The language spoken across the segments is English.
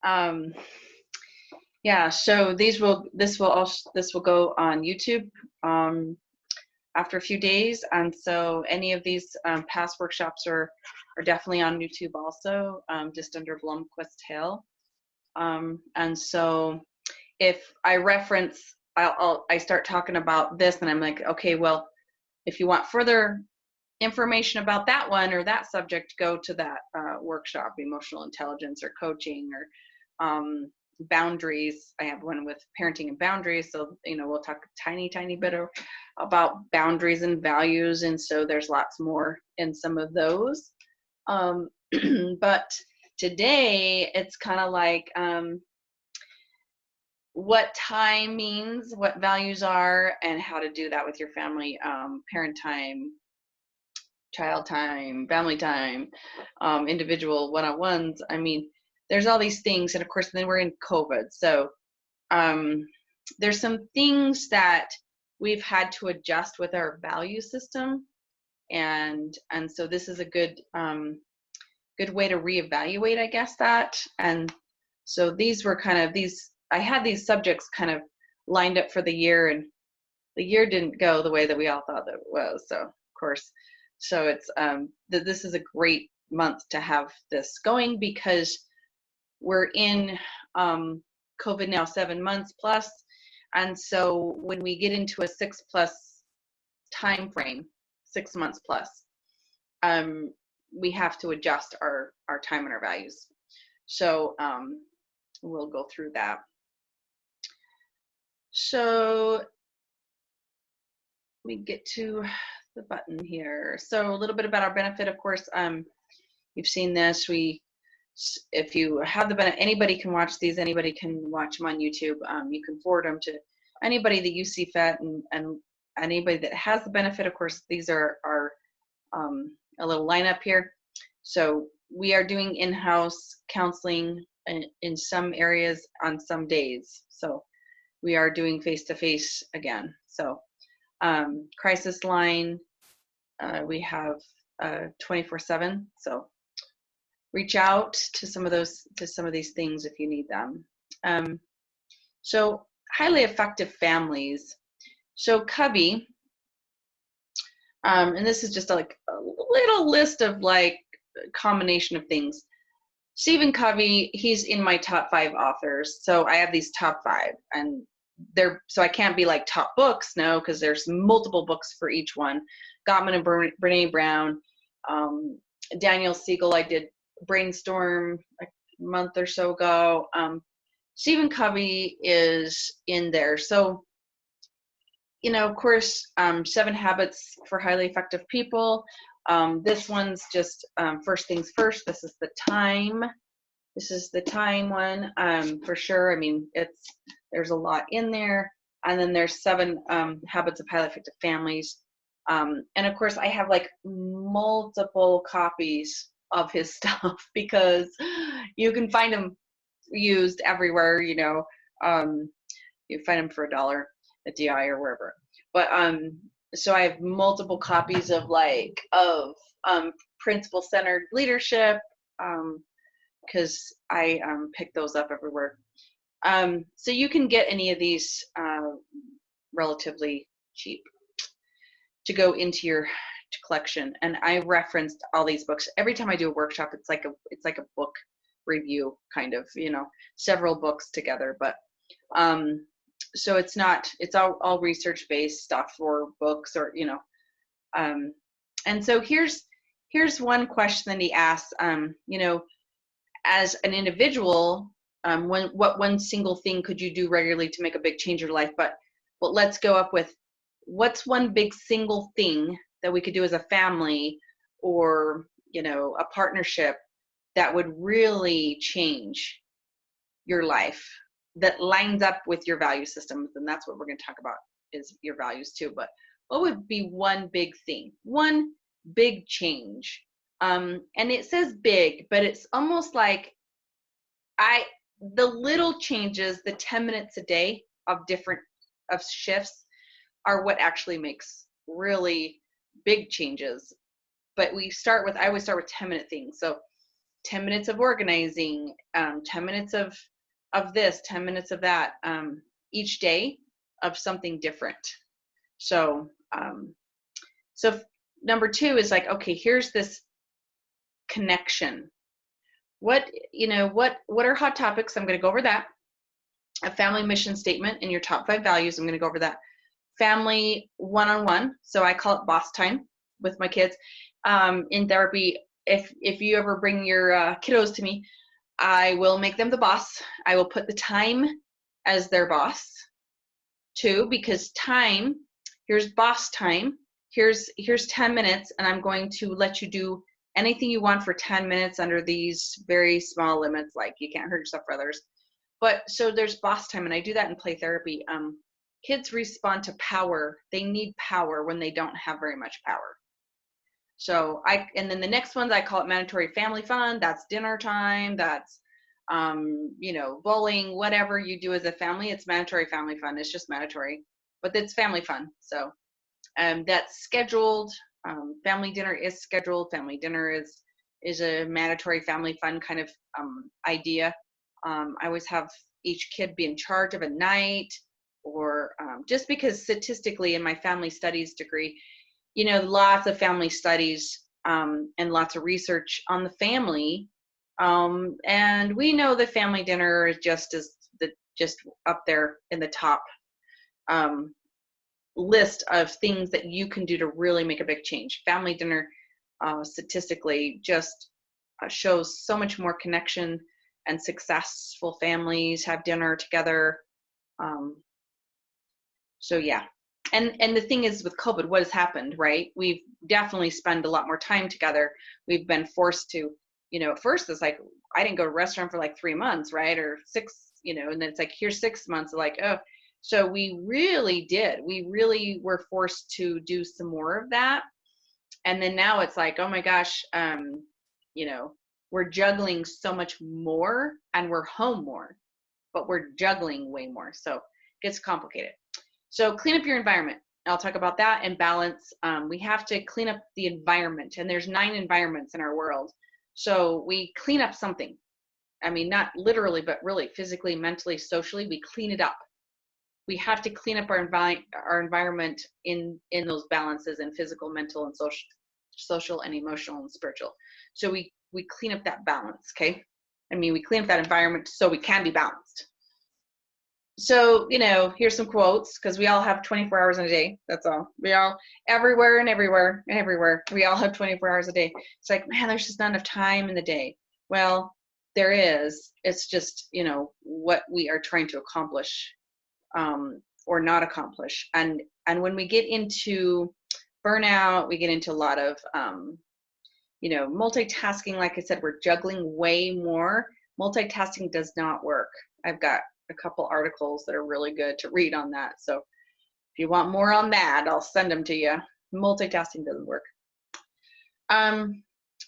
Um, yeah, so this will go on YouTube after a few days, and so any of these past workshops are definitely on YouTube also, just under Blomquist Hill. And so if I reference, I start talking about this, and I'm like, okay, well, if you want further information about that one or that subject, go to that workshop, emotional intelligence or coaching or boundaries. I have one with parenting and boundaries, so we'll talk a tiny bit about boundaries and values, and so there's lots more in some of those. But today it's kind of like what time means, what values are, and how to do that with your family, parent time, child time, family time, individual one-on-ones. I mean, there's all these things, and of course then we're in COVID, so there's some things that we've had to adjust with our value system, and so this is a good way to reevaluate, I guess, that. And so these were kind of I had these subjects kind of lined up for the year, and the year didn't go the way that we all thought that it was, so of course. So it's this is a great month to have this going, because we're in COVID now 7 months plus, and so when we get into a 6+ time frame, 6 months plus, we have to adjust our time and our values. So we'll go through that. So let me get to the button here. So a little bit about our benefit, of course. You've seen this. If you have the benefit, anybody can watch these. Anybody can watch them on YouTube. You can forward them to anybody that you see fit, and anybody that has the benefit. Of course, these are a little lineup here. So we are doing in-house counseling in some areas on some days. So we are doing face-to-face again. So crisis line, we have 24/7. So reach out to some of these things if you need them. So highly effective families. So Covey, and this is just like a little list of like a combination of things. Stephen Covey, he's in my top 5 authors. So I have these top 5, and so I can't be like top books, no, because there's multiple books for each one. Gottman and Brene Brown, Daniel Siegel, I did Brainstorm a month or so ago. Stephen Covey is in there. So, of course, 7 Habits for Highly Effective People. This one's just first things first. This is the time. This is the time one, for sure. I mean, there's a lot in there. And then there's 7 Habits of Highly Effective Families. And of course, I have like multiple copies of his stuff, because you can find them used everywhere. You find them for $1 at DI or wherever. But so I have multiple copies of principle-centered leadership, because I pick those up everywhere. So you can get any of these relatively cheap to go into your collection. And I referenced all these books every time I do a workshop. It's like a book review, kind of, several books together. But so it's all research-based stuff or books, or and so here's one question that he asks, as an individual, what one single thing could you do regularly to make a big change in your life? But let's go up with, what's one big single thing that we could do as a family, or a partnership, that would really change your life, that lines up with your value systems? And that's what we're going to talk about, is your values too. But what would be one big thing, one big change? And it says big, but it's almost like the little changes, the 10 minutes a day of shifts, are what actually makes really big changes. But I always start with 10-minute things. So 10 minutes of organizing, 10 minutes of this, 10 minutes of that, each day of something different. So, so number 2 is like, okay, here's this connection. What are hot topics? I'm going to go over that. A family mission statement and your top 5 values. I'm going to go over that. Family one-on-one. So I call it boss time with my kids. In therapy, if you ever bring your kiddos to me, I will make them the boss. I will put the time as their boss too, because time, here's boss time. Here's 10 minutes, and I'm going to let you do anything you want for 10 minutes under these very small limits, like you can't hurt yourself for others. But so there's boss time, and I do that in play therapy. Kids respond to power. They need power when they don't have very much power. So and then the next ones, I call it mandatory family fun. That's dinner time. That's, bowling, whatever you do as a family, it's mandatory family fun. It's just mandatory, but it's family fun. So that's scheduled. Family dinner is scheduled. Family dinner is a mandatory family fun kind of idea. I always have each kid be in charge of a night, or just because statistically in my family studies degree, lots of family studies and lots of research on the family. And we know the family dinner is just up there in the top list of things that you can do to really make a big change. Family dinner statistically just shows so much more connection, and successful families have dinner together. So yeah. And the thing is, with COVID, what has happened, right? We've definitely spent a lot more time together. We've been forced to, at first it's like, I didn't go to a restaurant for like 3 months, right? Or 6, and then it's like, here's 6 months, like, oh. So we really were forced to do some more of that. And then now it's like, oh my gosh, we're juggling so much more, and we're home more, but we're juggling way more. So it gets complicated. So clean up your environment. I'll talk about that, and balance. We have to clean up the environment, and there's 9 environments in our world. So we clean up something. I mean, not literally, but really physically, mentally, socially, we clean it up. We have to clean up our environment in those balances, in physical, mental, and social and emotional and spiritual. So we clean up that balance, okay? I mean, we clean up that environment so we can be balanced. So, here's some quotes, because we all have 24 hours in a day. That's all. We all, everywhere, we all have 24 hours a day. It's like, man, there's just not enough time in the day. Well, there is. It's just, what we are trying to accomplish or not accomplish. And when we get into burnout, we get into a lot of, multitasking. Like I said, we're juggling way more. Multitasking does not work. I've got a couple articles that are really good to read on that. So if you want more on that, I'll send them to you. Multitasking doesn't work.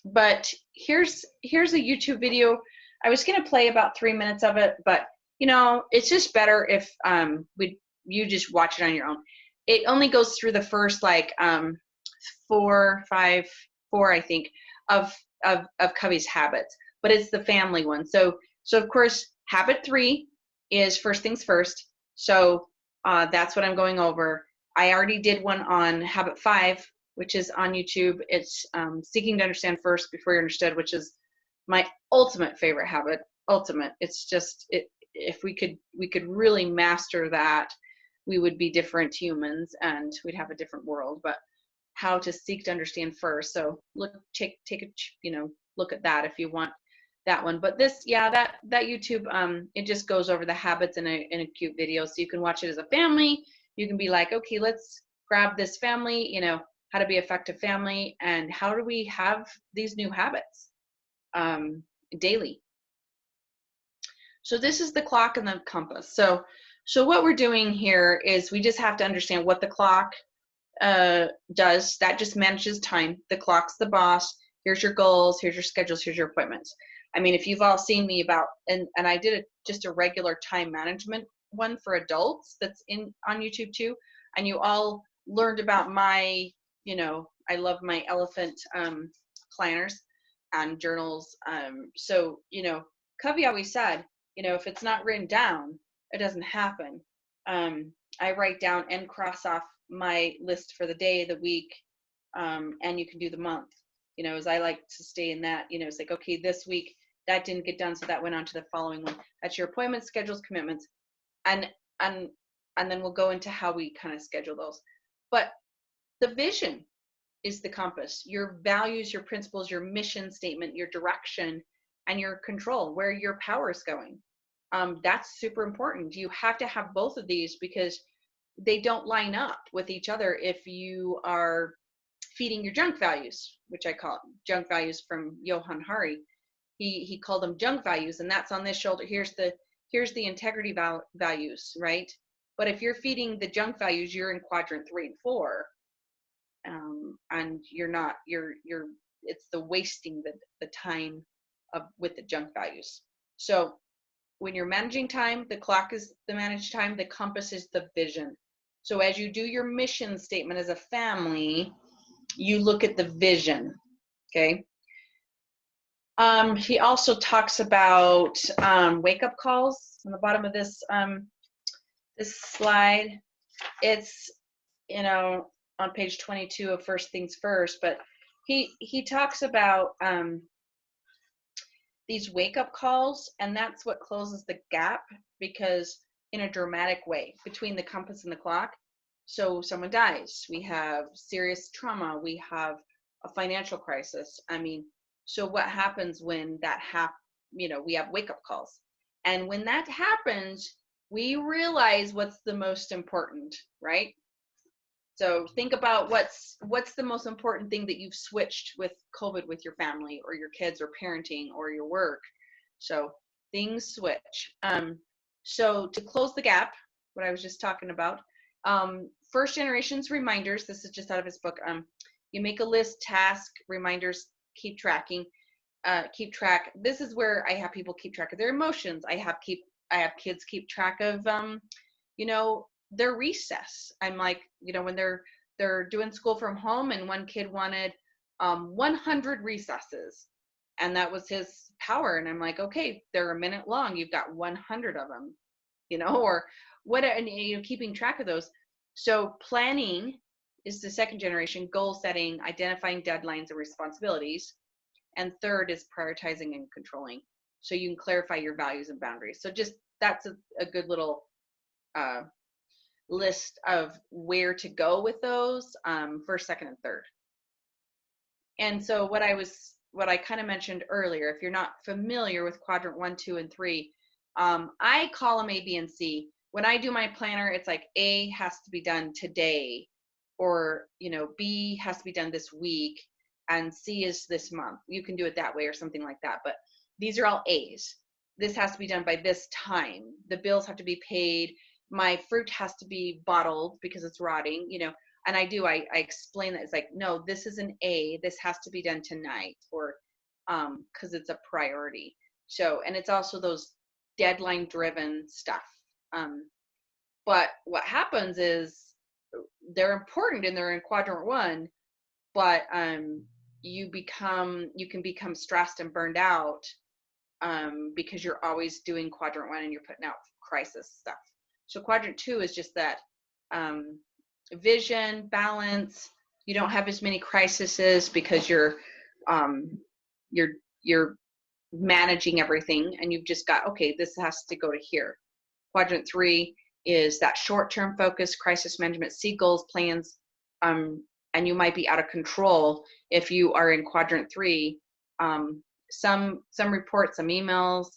But here's a YouTube video. I was going to play about 3 minutes of it, but it's just better if you just watch it on your own. It only goes through the first like 4, I think, of Covey's habits, but it's the family one. So of course, habit 3 is first things first. So that's what I'm going over. I already did one on habit 5, which is on YouTube. It's seeking to understand first before you're understood, which is my ultimate favorite habit. Ultimate. It's just if we could really master that, we would be different humans and we'd have a different world. But how to seek to understand first. So take a look at that if you want that one. But this, that YouTube, it just goes over the habits in a cute video. So you can watch it as a family. You can be like, okay, let's grab this family, how to be effective family, and how do we have these new habits daily. So this is the clock and the compass. So what we're doing here is we just have to understand what the clock does. That just manages time. The clock's the boss. Here's your goals, here's your schedules, here's your appointments. I mean, if you've all seen me and I did just a regular time management one for adults that's on YouTube too, and you all learned about my, I love my elephant planners. and journals. So, Covey always said, if it's not written down, it doesn't happen. I write down and cross off my list for the day, the week, and you can do the month. As I like to stay in that, it's like, okay, this week that didn't get done, so that went on to the following one. That's your appointments, schedules, commitments, and and then we'll go into how we kind of schedule those. But the vision is the compass. Your values, your principles, your mission statement, your direction, and your control, where your power is going. That's super important. You have to have both of these because they don't line up with each other if you are feeding your junk values, which I call junk values from Johann Hari. He called them junk values, and that's on this shoulder. Here's the integrity values, right? But if you're feeding the junk values, you're in quadrant 3 and 4, and you're not. It's the wasting the time with the junk values. So when you're managing time, the clock is the managed time, the compass is the vision. So as you do your mission statement as a family, you look at the vision, okay? He also talks about wake-up calls on the bottom of this slide. It's, on page 22 of First Things First, but he talks about these wake-up calls, and that's what closes the gap, because in a dramatic way between the compass and the clock. So someone dies, we have serious trauma, we have a financial crisis. So what happens when that we have wake-up calls, and when that happens, we realize what's the most important, right? So think about what's the most important thing that you've switched with COVID, with your family or your kids or parenting or your work. So things switch. So to close the gap, what I was just talking about, first generation's reminders, this is just out of his book. You make a list, task, reminders, keep track. This is where I have people keep track of their emotions. I have kids keep track of, their recess. I'm like, when they're doing school from home, and one kid wanted 100 recesses, and that was his power. And I'm like, okay, they're a minute long. You've got 100 of them, or what, and keeping track of those. So planning is the second generation, goal setting, identifying deadlines and responsibilities. And third is prioritizing and controlling. So you can clarify your values and boundaries. So just that's a good little list of where to go with those, first, second, and third. And so what I kind of mentioned earlier, if you're not familiar with quadrant 1, 2, and 3, I call them A, B, and C. When I do my planner, it's like A has to be done today, or B has to be done this week, and C is this month. You can do it that way or something like that, but these are all A's. This has to be done by this time. The bills have to be paid. My fruit has to be bottled because it's rotting, and I explain that. It's like, no, this is an A, this has to be done tonight, or because it's a priority. So, and it's also those deadline driven stuff. But what happens is they're important and they're in quadrant 1, but you can become stressed and burned out because you're always doing quadrant 1 and you're putting out crisis stuff. So quadrant 2 is just that vision, balance. You don't have as many crises because you're managing everything, and you've just got, okay, this has to go to here. Quadrant 3 is that short-term focus, crisis management, see goals, plans, and you might be out of control if you are in quadrant 3. Some reports, some emails,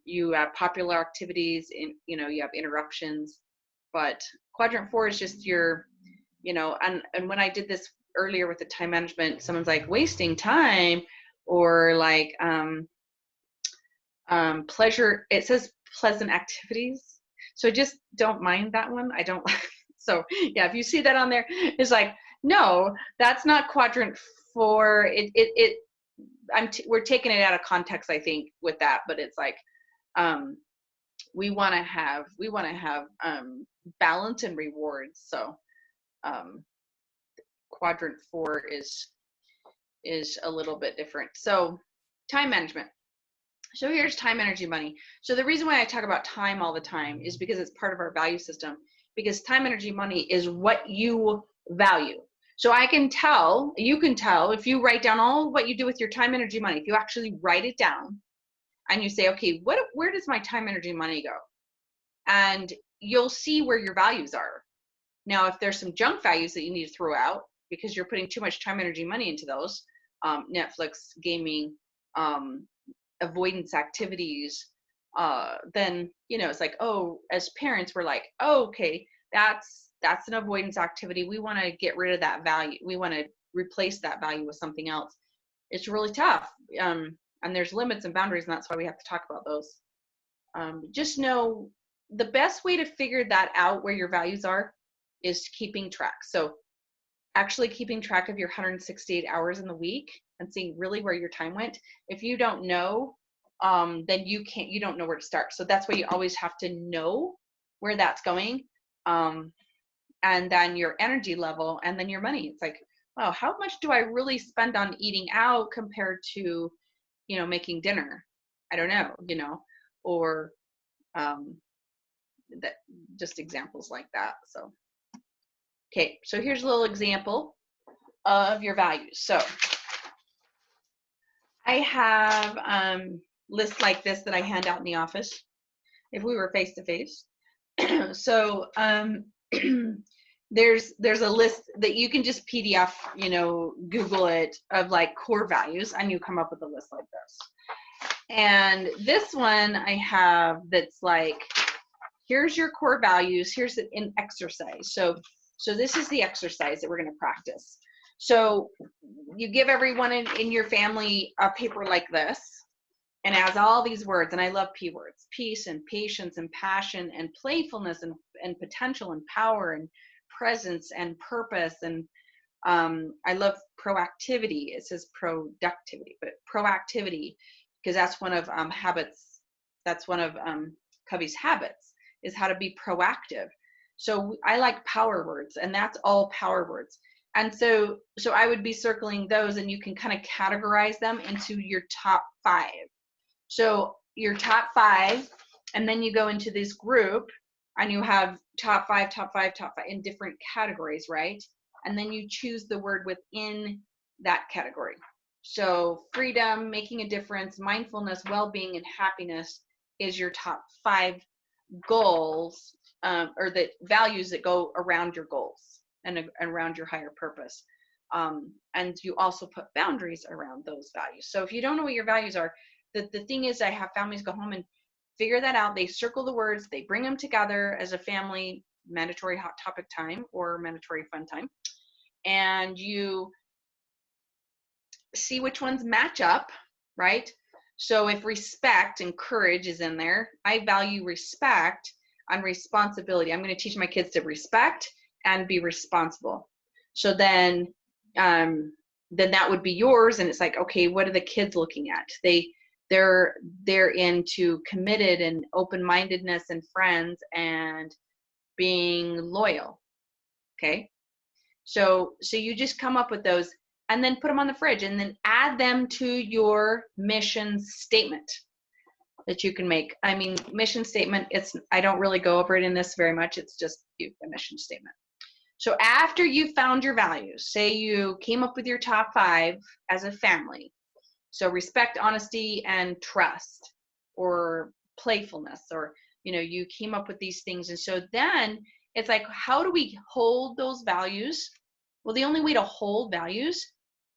you have popular activities, you have interruptions. But quadrant 4 is just your, and when I did this earlier with the time management, someone's like wasting time, or like pleasure, it says pleasant activities. So I just don't mind that one. I don't. So yeah, if you see that on there, it's like, no, that's not quadrant 4. We're taking it out of context, I think, with that, but it's like, we want to have balance and rewards. So quadrant 4 is a little bit different. So Time management. So here's time, energy, money. So the reason why I talk about time all the time is because it's part of our value system, because time, energy, money is what you value. So I can tell, you can tell, if you write down all what you do with your time, energy, money, if you actually write it down and you say, okay, where does my time, energy, money go? And you'll see where your values are. Now, if there's some junk values that you need to throw out because you're putting too much time, energy, money into those, Netflix, gaming, avoidance activities, then, you know, it's like, oh, as parents, we're like, oh, okay, that's an avoidance activity. We want to get rid of that value. We want to replace that value with something else. It's really tough. And there's limits and boundaries, and that's why we have to talk about those. Just know the best way to figure that out, where your values are, is keeping track. So actually keeping track of your 168 hours in the week and seeing really where your time went. If you don't know, then you don't know where to start. So that's why you always have to know where that's going. And then your energy level, and then your money. It's like, wow, how much do I really spend on eating out compared to, you know, making dinner? I don't know, you know, or that, just examples like that. So, okay, so here's a little example of your values. So I have lists like this that I hand out in the office if we were face to face. So there's a list that you can just PDF, you know, Google it, of like core values, and you come up with a list like this. And this one I have that's like, here's your core values, here's an exercise. So this is the exercise that we're going to practice. So you give everyone in your family a paper like this, and it has all these words, and I love P words: peace and patience and passion and playfulness and potential and power and presence and purpose. And I love proactivity. It says productivity, but proactivity, because that's one of habits. That's one of Covey's habits, is how to be proactive. So I like power words, and that's all power words. And so I would be circling those, and you can kind of categorize them into your top 5. So your top 5, and then you go into this group, and you have top 5, top 5, top 5 in different categories, right? And then you choose the word within that category. So freedom, making a difference, mindfulness, well-being, and happiness is your top 5 goals, or the values that go around your goals and around your higher purpose. And you also put boundaries around those values. So if you don't know what your values are, the thing is, I have families go home and figure that out. They circle the words, they bring them together as a family mandatory hot topic time or mandatory fun time, and you see which ones match up, right? So if respect and courage is in there, I value respect and responsibility. I'm going to teach my kids to respect and be responsible. So then that would be yours. And it's like, okay, what are the kids looking at? They're into committed and open-mindedness and friends and being loyal. Okay. So you just come up with those and then put them on the fridge, and then add them to your mission statement that you can make. I mean, mission statement, I don't really go over it in this very much. It's just a mission statement. So after you found your values, say you came up with your top 5 as a family. So respect, honesty, and trust, or playfulness, or, you know, you came up with these things. And so then it's like, how do we hold those values? Well, the only way to hold values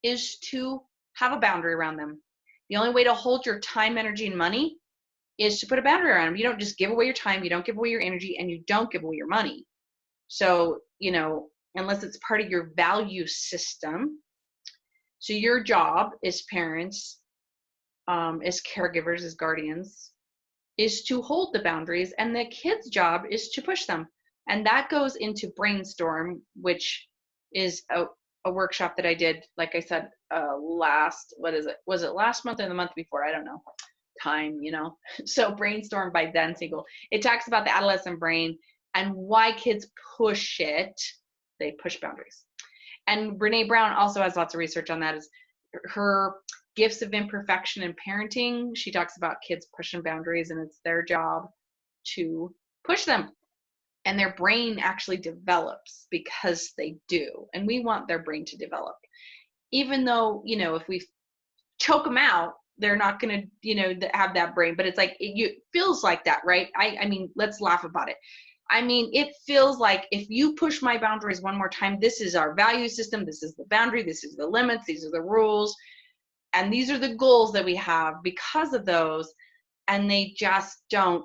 is to have a boundary around them. The only way to hold your time, energy, and money is to put a boundary around them. You don't just give away your time, you don't give away your energy, and you don't give away your money. So, you know, unless it's part of your value system. So your job as parents, as caregivers, as guardians, is to hold the boundaries, and the kids' job is to push them. And that goes into Brainstorm, which is a workshop that I did, like I said, was it last month or the month before? I don't know. Time, you know. So Brainstorm by Dan Siegel. It talks about the adolescent brain and why kids push it. They push boundaries. And Brene Brown also has lots of research on that. Is her gifts of imperfection in parenting. She talks about kids pushing boundaries, and it's their job to push them. And their brain actually develops because they do. And we want their brain to develop. Even though, if we choke them out, they're not going to, have that brain. But it's like, it feels like that, right? I mean, let's laugh about it. I mean, it feels like if you push my boundaries one more time, this is our value system. This is the boundary. This is the limits. These are the rules. And these are the goals that we have because of those. And they just don't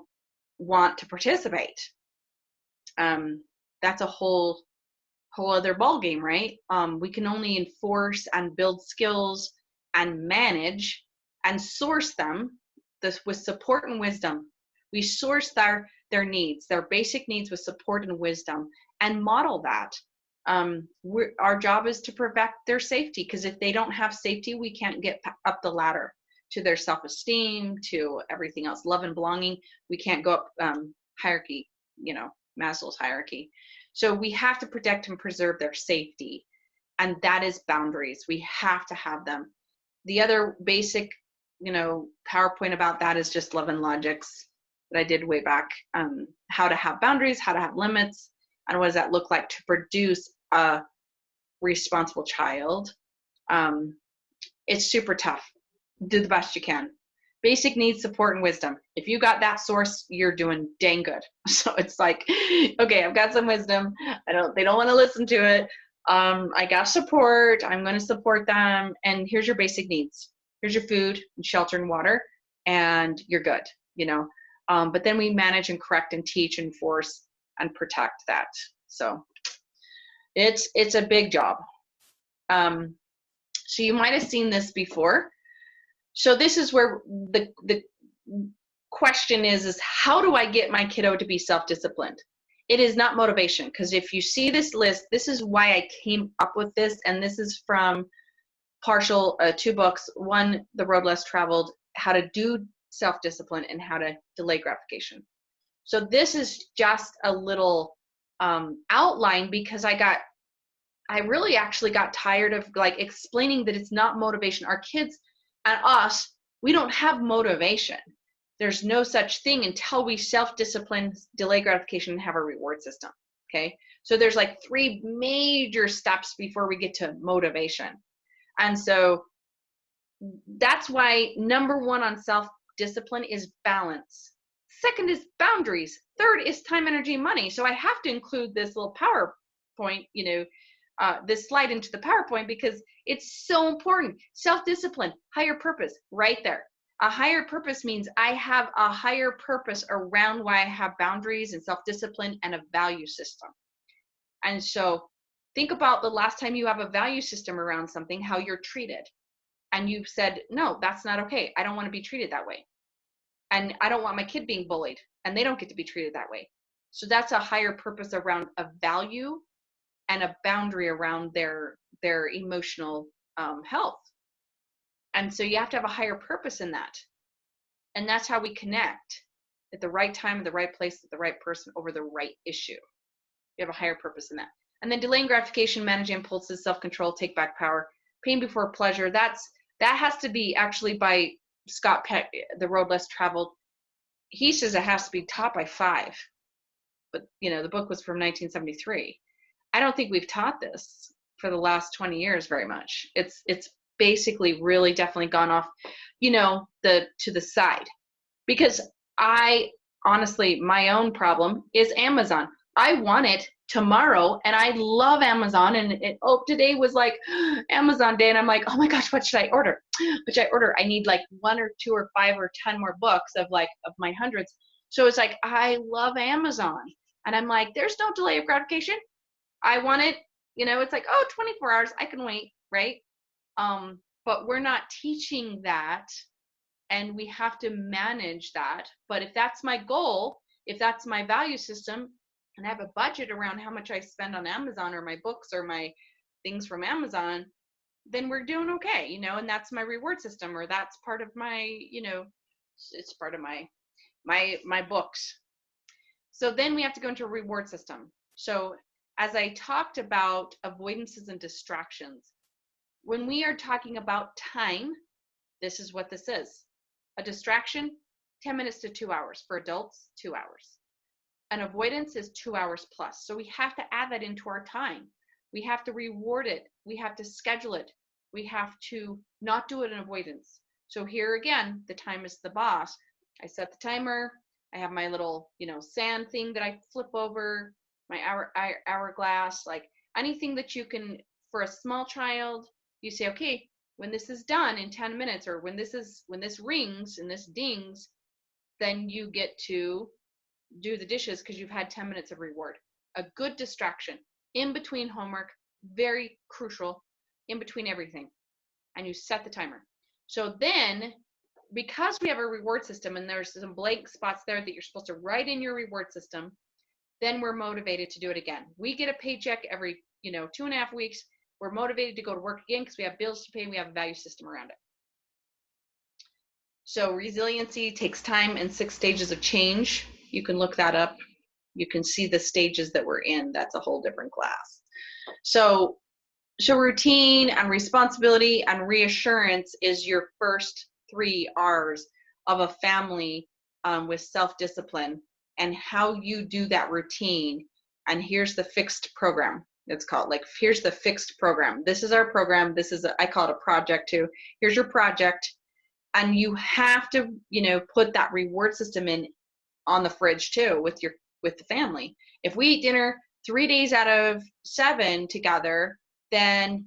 want to participate. That's a whole other ball game, right? We can only enforce and build skills and manage and source them with support and wisdom. We source their needs, their basic needs with support and wisdom, and model that. Our job is to protect their safety, because if they don't have safety, we can't get up the ladder to their self-esteem, to everything else, love and belonging. We can't go up hierarchy, Maslow's hierarchy. So we have to protect and preserve their safety, and that is boundaries. We have to have them. The other basic, PowerPoint about that is just Love and Logics that I did way back. How to have boundaries, how to have limits, and what does that look like to produce a responsible child. It's super tough. Do the best you can. Basic needs, support, and wisdom. If you got that source, you're doing dang good. So it's like, okay, I've got some wisdom. They don't want to listen to it. I got support. I'm going to support them. And here's your basic needs. Here's your food and shelter and water, and you're good, But then we manage and correct and teach and force and protect that. So it's a big job. So you might have seen this before. So this is where the question is how do I get my kiddo to be self-disciplined? It is not motivation, because if you see this list, this is why I came up with this, and this is from partial 2 books. One, The Road Less Traveled, How to Do Self-Discipline and How to Delay Gratification. So this is just a little outline, because I really actually got tired of explaining that it's not motivation. Our kids and us, we don't have motivation. There's no such thing until we self-discipline, delay gratification, and have a reward system. Okay. So there's 3 major steps before we get to motivation. And so that's why number 1 on self-discipline is balance. Second is boundaries. Third is time, energy, and money. So I have to include this little PowerPoint, this slide into the PowerPoint, because it's so important. Self-discipline, higher purpose, right there. A higher purpose means I have a higher purpose around why I have boundaries and self-discipline and a value system. And so think about the last time you have a value system around something, how you're treated. And you've said, no, that's not okay. I don't want to be treated that way. And I don't want my kid being bullied, and they don't get to be treated that way. So that's a higher purpose around a value and a boundary around their emotional health. And so you have to have a higher purpose in that. And that's how we connect at the right time, at the right place, with the right person over the right issue. You have a higher purpose in that. And then delaying gratification, managing impulses, self-control, take back power, pain before pleasure. That has to be actually by Scott Peck, The Road Less Traveled. He says it has to be taught by 5. But, the book was from 1973. I don't think we've taught this for the last 20 years very much. It's basically really definitely gone off, to the side, because I honestly, my own problem is Amazon. I want it tomorrow, and I love Amazon, and today was Amazon day, and I'm like, oh my gosh, what should I order? I need 1 or 2 or 5 or 10 more books of my hundreds. So it's I love Amazon, and I'm like, there's no delay of gratification. I want it, it's 24 hours, I can wait, right? But we're not teaching that, and we have to manage that. But if that's my goal, if that's my value system, and I have a budget around how much I spend on Amazon or my books or my things from Amazon, then we're doing okay, and that's my reward system, or that's part of my, it's part of my books. So then we have to go into a reward system. So as I talked about avoidances and distractions, when we are talking about time, This is what this is. A distraction, 10 minutes to 2 hours. For adults, 2 hours. An avoidance is 2 hours plus. So we have to add that into our time. We have to reward it. We have to schedule it. We have to not do it in avoidance. So here again, the time is the boss. I set the timer. I have my little, sand thing that I flip over, my hourglass, like anything that you can, for a small child, you say, okay, when this is done in 10 minutes, or when this rings and this dings, then you get to do the dishes because you've had 10 minutes of reward. A good distraction in between homework, very crucial, in between everything. And you set the timer. So then, because we have a reward system and there's some blank spots there that you're supposed to write in your reward system, then we're motivated to do it again. We get a paycheck every 2.5 weeks. We're motivated to go to work again because we have bills to pay and we have a value system around it. So resiliency takes time and 6 stages of change. You can look that up. You can see the stages that we're in. That's a whole different class. So routine and responsibility and reassurance is your first 3 R's of a family with self-discipline, and how you do that routine. And here's the fixed program. It's called, like, here's the fixed program. This is our program. This is, I call it a project too. Here's your project. And you have to, put that reward system in on the fridge too with the family. If we eat dinner 3 days out of 7 together, then,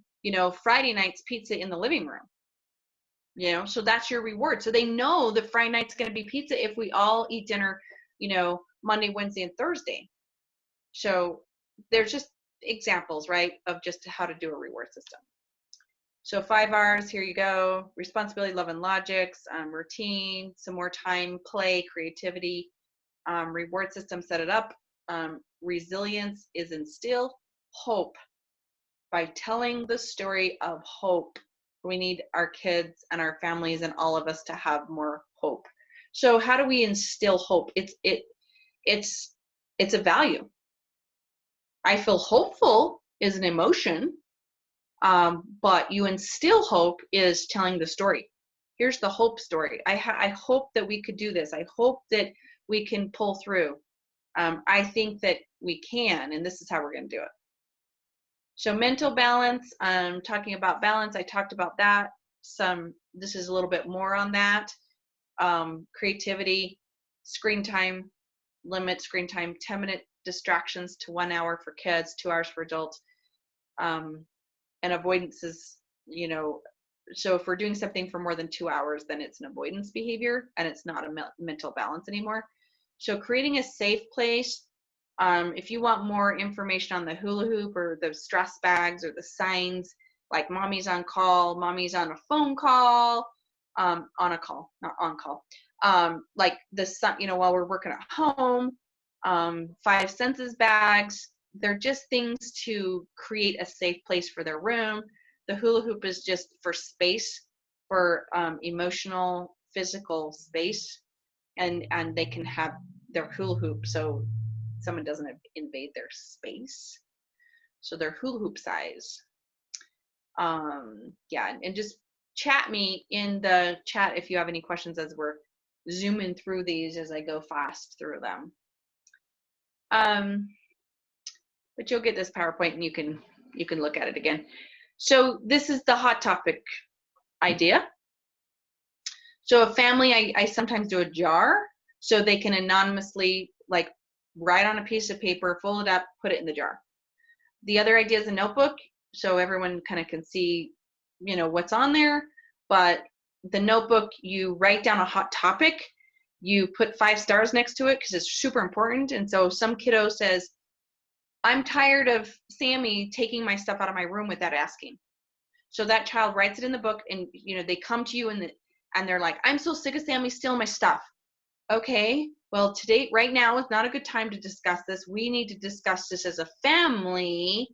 Friday night's pizza in the living room, so that's your reward. So they know that Friday night's going to be pizza if we all eat dinner, Monday, Wednesday, and Thursday. So there's just examples, right, of just how to do a reward system. So 5 R's, here you go. Responsibility, love, and logics, routine, some more time, play, creativity, reward system, set it up. Resilience is instill hope by telling the story of hope. We need our kids and our families and all of us to have more hope. So how do we instill hope? It's a value. I feel hopeful is an emotion, but you instill hope is telling the story. Here's the hope story. I hope that we could do this. I hope that we can pull through. I think that we can, and this is how we're going to do it. So mental balance, talking about balance, I talked about that. This is a little bit more on that. Creativity, screen time, limit screen time, 10-minute distractions to 1 hour for kids, 2 hours for adults. And avoidance is, so if we're doing something for more than 2 hours, then it's an avoidance behavior and it's not a mental balance anymore. So creating a safe place. If you want more information on the hula hoop or the stress bags or the signs, like mommy's on call, mommy's on a phone call, on a call, not on call. Like while we're working at home, 5 senses bags, they're just things to create a safe place for their room. The hula hoop is just for space, for emotional, physical space, and they can have their hula hoop so someone doesn't invade their space. So they're hula hoop size. Yeah, and just chat me in the chat if you have any questions as we're zooming through these as I go fast through them. But you'll get this PowerPoint and you can look at it again. So this is the hot topic idea. So a family, I sometimes do a jar so they can anonymously, like, write on a piece of paper, fold it up, put it in the jar. The other idea is a notebook, so everyone kind of can see, what's on there. But the notebook, you write down a hot topic, you put 5 stars next to it because it's super important. And so some kiddo says, I'm tired of Sammy taking my stuff out of my room without asking. So that child writes it in the book, and they come to you and they're like, I'm so sick of Sammy stealing my stuff. Okay, well, right now is not a good time to discuss this. We need to discuss this as a family,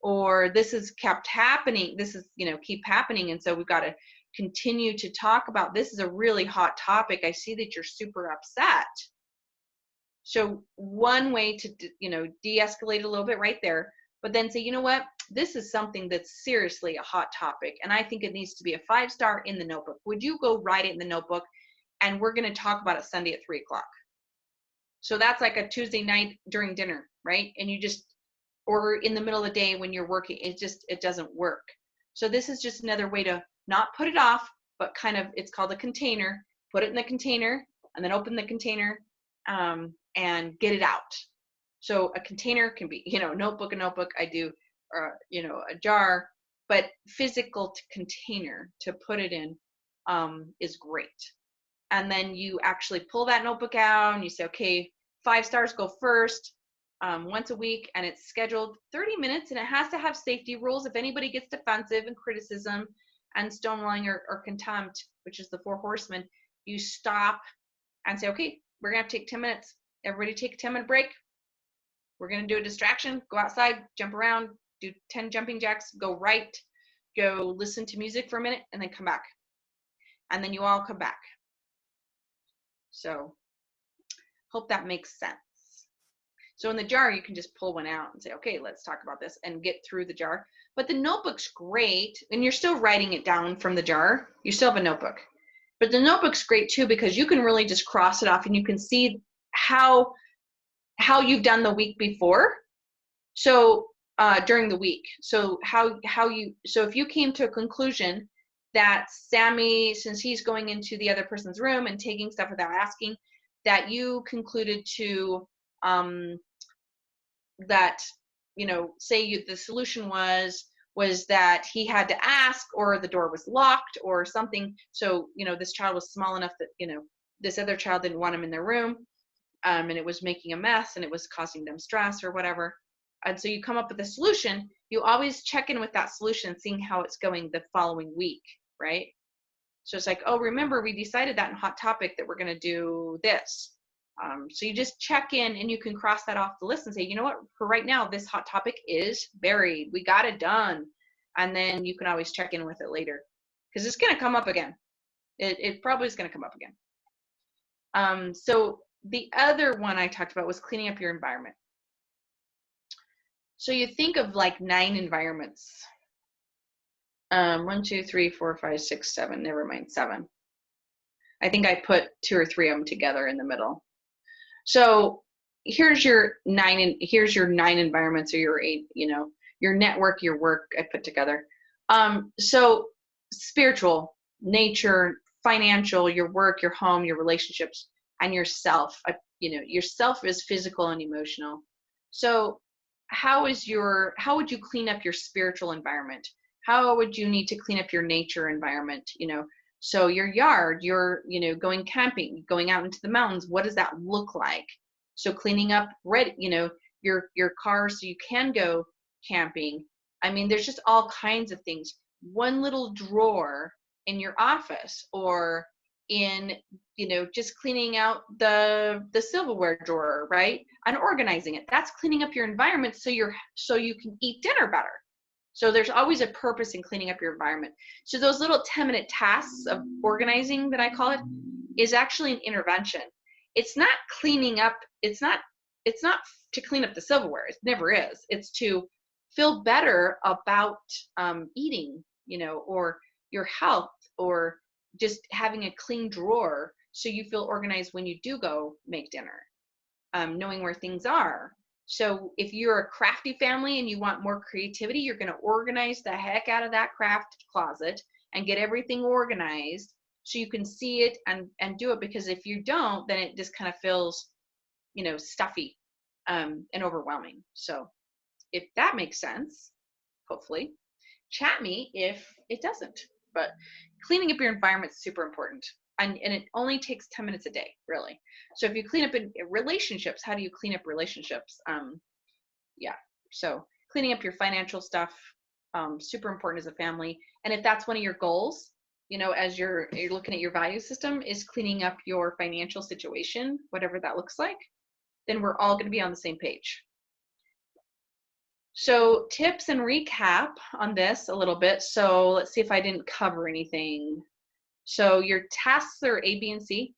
or this has kept happening. This is, keep happening. And so we've got to continue to talk about, this is a really hot topic. I see that you're super upset. So one way to, de-escalate a little bit right there. but then say, you know what, this is something that's seriously a hot topic, and I think it needs to be a 5-star in the notebook. Would you go write it in the notebook? And we're going to talk about it Sunday at 3:00. So that's like a Tuesday night during dinner, right? And you just, or in the middle of the day when you're working, it doesn't work. So this is just another way to not put it off, but kind of, it's called a container. Put it in the container and then open the container and get it out. So a container can be, a notebook, I do, a jar, but physical container to put it in is great. And then you actually pull that notebook out and you say, okay, 5 stars go first once a week, and it's scheduled 30 minutes, and it has to have safety rules. If anybody gets defensive and criticism and stonewalling or contempt, which is the 4 horsemen, you stop and say, okay, we're gonna have to take 10 minutes. Everybody take a 10-minute break. We're gonna do a distraction, go outside, jump around, do 10 jumping jacks, go right, go listen to music for a minute, and then come back. And then you all come back. So hope that makes sense. So in the jar, you can just pull one out and say, okay, let's talk about this and get through the jar. But the notebook's great, and you're still writing it down from the jar. You still have a notebook. But the notebook's great too, because you can really just cross it off and you can see how you've done the week before. So during the week. So so if you came to a conclusion that Sammy, since he's going into the other person's room and taking stuff without asking, that you concluded to that, say the solution was that he had to ask, or the door was locked or something. So, this child was small enough that, this other child didn't want him in their room, and it was making a mess and it was causing them stress or whatever. And so you come up with a solution. You always check in with that solution, seeing how it's going the following week, right? So it's like, oh, remember we decided that in Hot Topic that we're going to do this. So you just check in and you can cross that off the list and say, you know what, for right now, this hot topic is buried. We got it done. And then you can always check in with it later, because it's going to come up again. It probably is going to come up again. So the other one I talked about was cleaning up your environment. So you think of like 9 environments. 1, 2, 3, 4, 5, 6, 7, never mind, 7. I think I put 2 or 3 of them together in the middle. So here's your 9 environments, or your 8, your network, your work I put together. So spiritual, nature, financial, your work, your home, your relationships, and yourself. Yourself is physical and emotional. So how would you clean up your spiritual environment? How would you need to clean up your nature environment? So your yard, you're, going camping, going out into the mountains, what does that look like? So cleaning up, your car so you can go camping. I mean, there's just all kinds of things. One little drawer in your office, or in, just cleaning out the silverware drawer, right? And organizing it. That's cleaning up your environment so you can eat dinner better. So there's always a purpose in cleaning up your environment. So those little 10-minute tasks of organizing, that I call it, is actually an intervention. It's not cleaning up. It's not to clean up the silverware. It never is. It's to feel better about eating, or your health, or just having a clean drawer so you feel organized when you do go make dinner, knowing where things are. So if you're a crafty family and you want more creativity, you're going to organize the heck out of that craft closet and get everything organized so you can see it and do it. Because if you don't, then it just kind of feels, stuffy and overwhelming. So if that makes sense, hopefully, chat me if it doesn't. But cleaning up your environment is super important. And it only takes 10 minutes a day, really. So if you clean up in relationships, how do you clean up relationships? So cleaning up your financial stuff, super important as a family. And if that's one of your goals, as you're looking at your value system, is cleaning up your financial situation, whatever that looks like, then we're all going to be on the same page. So tips and recap on this a little bit. So let's see if I didn't cover anything. So your tasks are A, B, and C.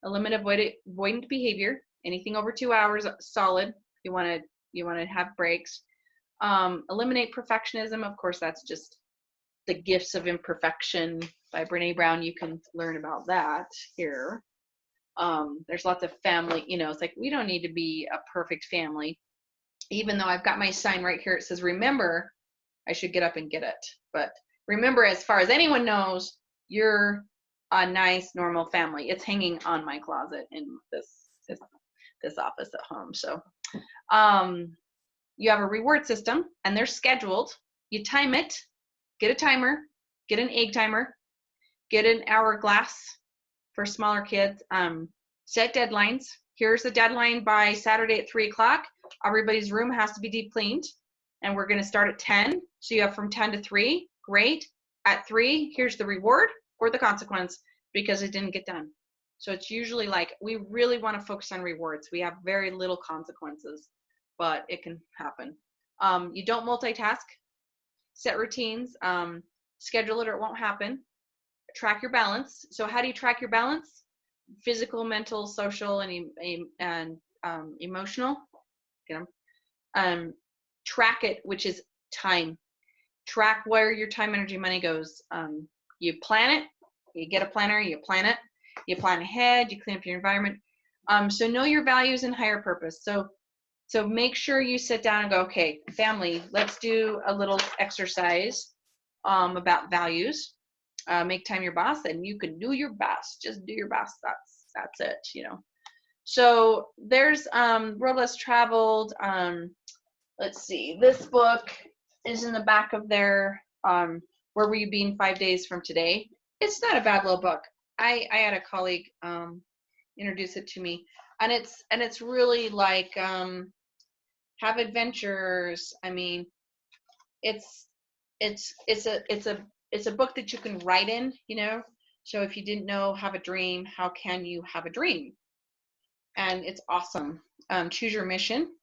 Eliminate avoidant behavior. Anything over 2 hours, solid. You want to have breaks. Eliminate perfectionism. Of course, that's just The Gifts of Imperfection by Brene Brown. You can learn about that here. There's lots of family, it's like we don't need to be a perfect family. Even though I've got my sign right here, it says, remember, I should get up and get it. But remember, as far as anyone knows, you're a nice, normal family. It's hanging on my closet in this office at home. So you have a reward system, and they're scheduled. You time it. Get a timer. Get an egg timer. Get an hourglass for smaller kids. Set deadlines. Here's the deadline by Saturday at 3 o'clock. Everybody's room has to be deep cleaned, and we're going to start at 10. So you have from 10 to 3. Great. At 3, here's the reward or the consequence because it didn't get done. So it's usually like we really want to focus on rewards. We have very little consequences, but it can happen. You don't multitask. Set routines. Schedule it or it won't happen. Track your balance. So how do you track your balance? Physical, mental, social, and emotional. Get them. Track it, which is time. Track where your time, energy, money goes. You plan it. You get a planner. You plan it. You plan ahead. You clean up your environment. So know your values and higher purpose. So make sure you sit down and go, okay, family, let's do a little exercise about values. Make time your boss, and you can do your best. Just do your best. That's it. So there's Road Less Traveled. Let's see. This book is in the back of there. Where Will You Be in 5 days from today? It's not a bad little book. I had a colleague introduce it to me, and it's really like have adventures. I mean, it's a book that you can write in, So if you didn't know, have a dream, how can you have a dream? And it's awesome. Choose your mission.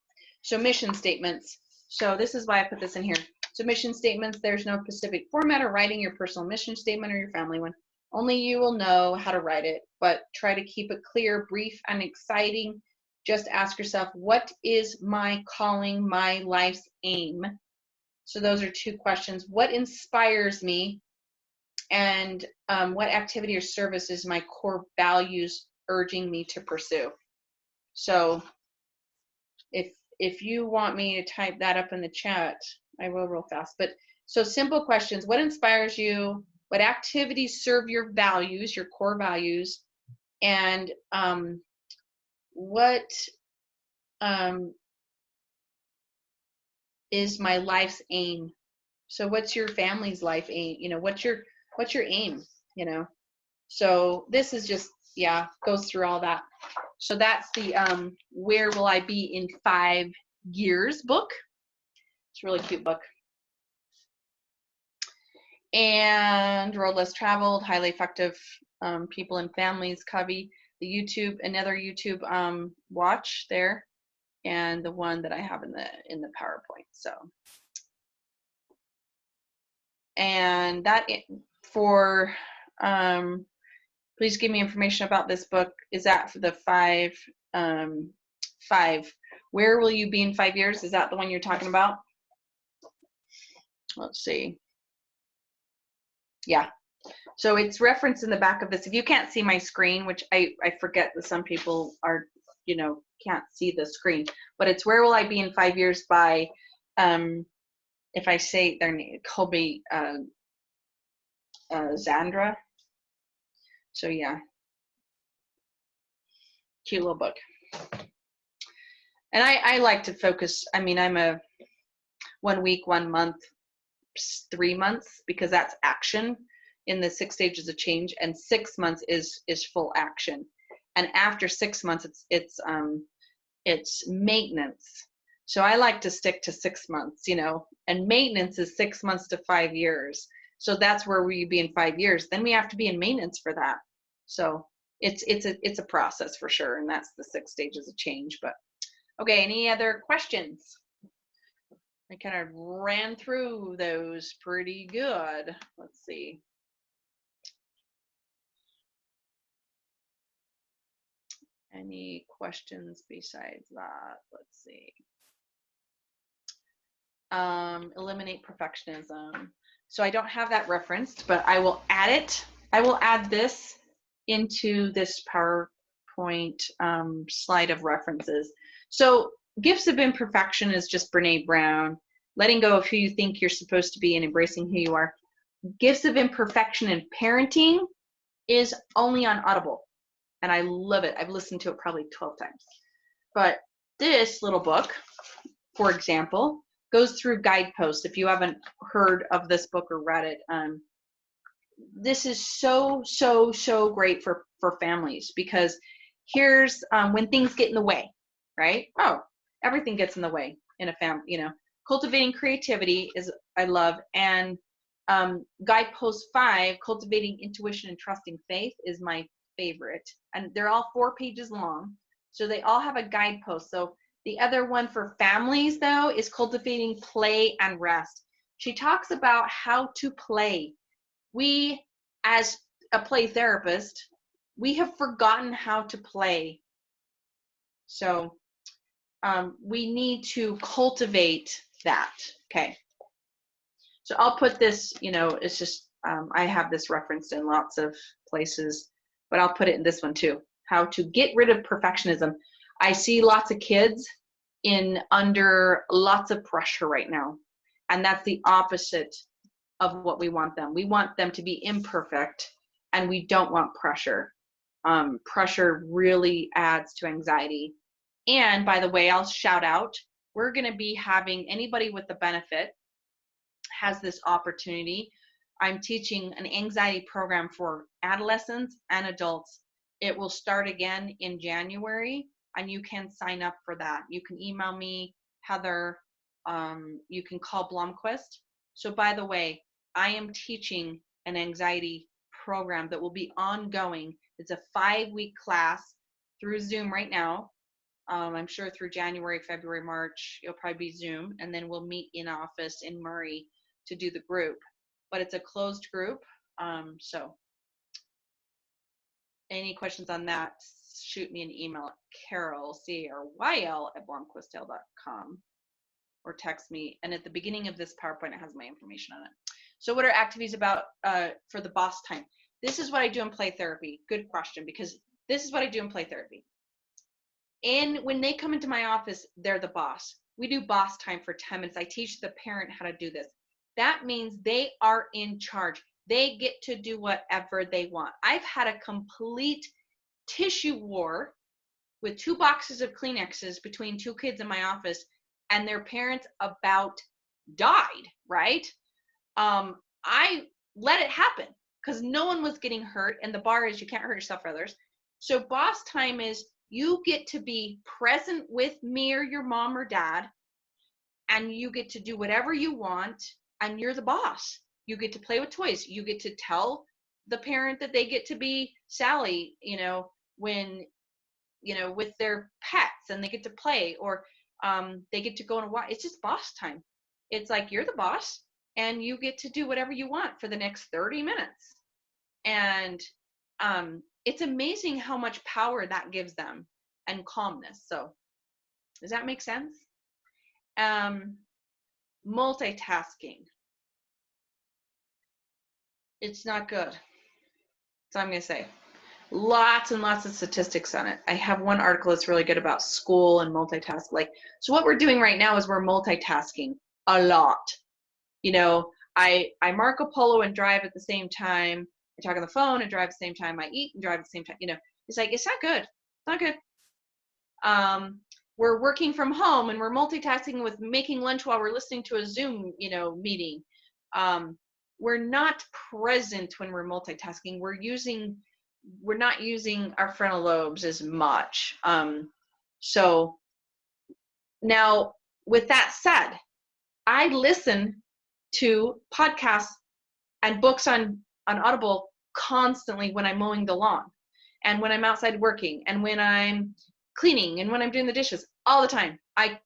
So mission statements. So this is why I put this in here. So mission statements, there's no specific format of writing your personal mission statement or your family one. Only you will know how to write it, but try to keep it clear, brief, and exciting. Just ask yourself, what is my calling, my life's aim? So those are 2 questions. What inspires me? And what activity or service is my core values urging me to pursue? So if you want me to type that up in the chat, I will real fast. But so simple questions. What inspires you? What activities serve your values, your core values? And what is my life's aim? So what's your family's life aim? What's your aim? So this is just, goes through all that. So that's the Where Will I Be in 5 Years book. It's a really cute book. And Road Less Traveled, Highly Effective People and Families, Covey, the YouTube, another YouTube watch there, and the one that I have in the PowerPoint. So, and that for please give me information about this book. Is that for the 5 Where Will You Be in 5 years? Is that the one you're talking about? Let's see. Yeah. So it's referenced in the back of this. If you can't see my screen, which I forget that some people are, can't see the screen, but it's Where Will I Be in 5 years by, if I say their name, Colby Zandra. So yeah, cute little book. And I like to focus, I'm a 1 week, 1 month, 3 months, because that's action in the 6 stages of change, and 6 months is full action. And after 6 months, it's maintenance. So I like to stick to 6 months, and maintenance is 6 months to 5 years. So that's Where Will You Be in 5 years. Then we have to be in maintenance for that. So it's a process for sure, and that's the 6 stages of change. But okay, any other questions? I kind of ran through those pretty good. Let's see. Any questions besides that? Let's see. Eliminate perfectionism. So I don't have that referenced, but I will add it. I will add this into this PowerPoint slide of references. So gifts of imperfection is just Brene Brown. Letting go of who you think you're supposed to be and embracing who you are. Gifts of imperfection in parenting is only on Audible, and I love it. I've listened to it probably 12 times. But this little book, for example, goes through guideposts. If you haven't heard of this book or read it, this is so great for families, because here's when things get in the way, right? Oh, everything gets in the way in a family. Cultivating creativity is I love, and guidepost 5, cultivating intuition and trusting faith, is my favorite, and they're all 4 pages long, so they all have a guidepost. So the other one for families, though, is cultivating play and rest. She talks about how to play. We, as a play therapist, we have forgotten how to play. So we need to cultivate that. Okay. So I'll put this, it's just, I have this referenced in lots of places, but I'll put it in this one too. How to get rid of perfectionism. I see lots of kids under lots of pressure right now. And that's the opposite of what we want them. We want them to be imperfect, and we don't want pressure. Pressure really adds to anxiety. And by the way, I'll shout out, we're going to be having anybody with the benefit has this opportunity. I'm teaching an anxiety program for adolescents and adults. It will start again in January, and you can sign up for that. You can email me, Heather. You can call Blomquist. So by the way, I am teaching an anxiety program that will be ongoing. It's a 5-week class through Zoom right now. I'm sure through January, February, March, it'll probably be Zoom, and then we'll meet in office in Murray to do the group. But it's a closed group. So any questions on that, shoot me an email at Carol, CARYL, @blomquistdale.com, or text me. And at the beginning of this PowerPoint, it has my information on it. So what are activities about for the boss time? This is what I do in play therapy. Good question, because this is what I do in play therapy. And when they come into my office, they're the boss. We do boss time for 10 minutes. I teach the parent how to do this. That means they are in charge. They get to do whatever they want. I've had a complete tissue war with 2 boxes of Kleenexes between 2 kids in my office, and their parents about died, right? I let it happen because no one was getting hurt, and the bar is you can't hurt yourself or others. So boss time is you get to be present with me or your mom or dad, and you get to do whatever you want, and you're the boss. You get to play with toys. You get to tell the parent that they get to be Sally, when, with their pets, and they get to play, or they get to go and watch. It's just boss time. It's like you're the boss, and you get to do whatever you want for the next 30 minutes. And it's amazing how much power that gives them, and calmness. So does that make sense? Multitasking. It's not good. So I'm going to say lots and lots of statistics on it. I have one article that's really good about school and multitask. So what we're doing right now is we're multitasking a lot. I Marco Polo and drive at the same time. I talk on the phone and drive at the same time. I eat and drive at the same time. It's like, it's not good. It's not good. We're working from home and we're multitasking with making lunch while we're listening to a Zoom, meeting. We're not present when we're multitasking. We're not using our frontal lobes as much. So now, with that said, I listen to podcasts and books on Audible constantly when I'm mowing the lawn, and when I'm outside working, and when I'm cleaning, and when I'm doing the dishes, all the time. I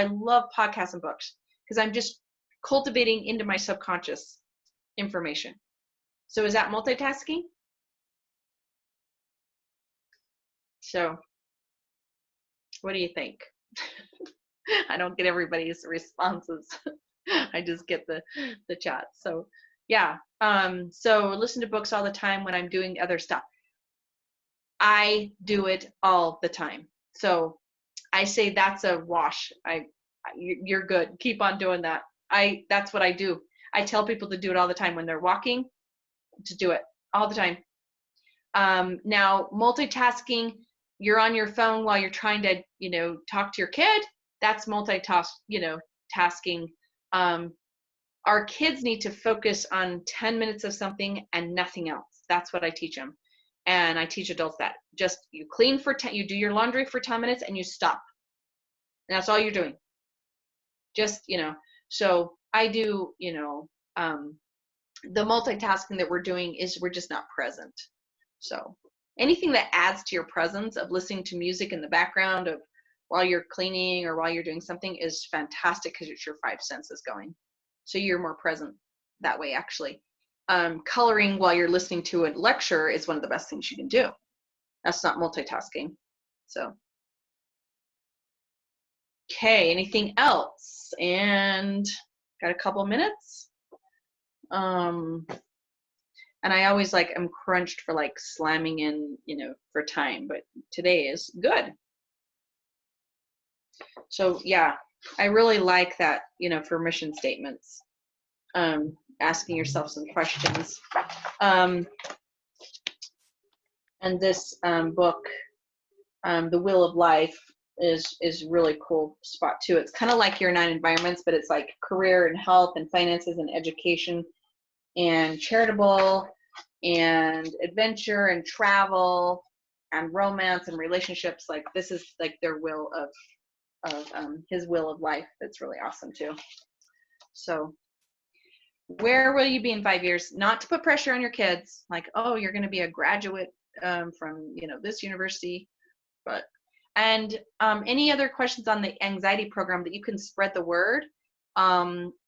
love podcasts and books because I'm just cultivating into my subconscious information. So is that multitasking? So what do you think? I don't get everybody's responses. I just get the chat. So yeah. So listen to books all the time when I'm doing other stuff. I do it all the time. So I say that's a wash. You're good. Keep on doing that. That's what I do. I tell people to do it all the time when they're walking, to do it all the time. Now, multitasking, you're on your phone while you're trying to, talk to your kid. That's tasking. Our kids need to focus on 10 minutes of something and nothing else. That's what I teach them. And I teach adults that. Just you clean for 10, you do your laundry for 10 minutes and you stop. And that's all you're doing. Just, so I do, the multitasking that we're doing is we're just not present. So anything that adds to your presence of listening to music in the background of while you're cleaning or while you're doing something is fantastic because it's your 5 senses going. So you're more present that way, actually. Coloring while you're listening to a lecture is one of the best things you can do. That's not multitasking. So, okay, anything else? And got a couple minutes. And I always I'm crunched for slamming in, for time, but today is good. So yeah, I really like that, for mission statements, asking yourself some questions. And this book, The Wheel of Life, is really cool spot too. It's kind of like your 9 environments, but it's like career and health and finances and education and charitable and adventure and travel and romance and relationships. This is their will of his wheel of life. That's really awesome too. So where will you be in 5 years? Not to put pressure on your kids, oh, you're going to be a graduate from this university, but any other questions on the anxiety program that you can spread the word.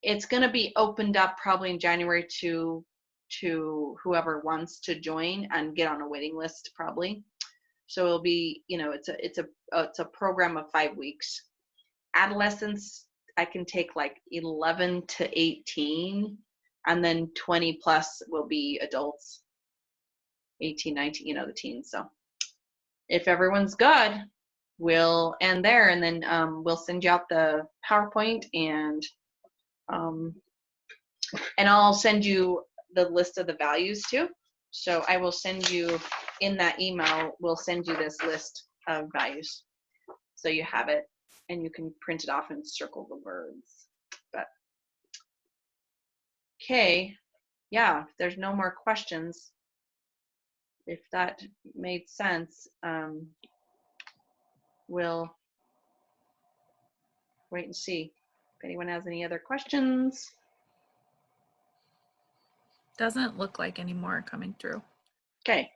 It's going to be opened up probably in January to whoever wants to join and get on a waiting list probably. So it'll be, it's a program of 5 weeks. Adolescents, I can take 11 to 18, and then 20 plus will be adults, 18, 19, the teens. So if everyone's good, we'll end there, and then we'll send you out the PowerPoint, and I'll send you the list of the values too. So I will send you in that email, we'll send you this list of values. So you have it and you can print it off and circle the words. But okay, yeah, if there's no more questions, if that made sense, we'll wait and see if anyone has any other questions. Doesn't look like any more coming through. Okay.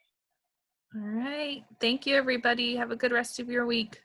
All right. Thank you, everybody. Have a good rest of your week.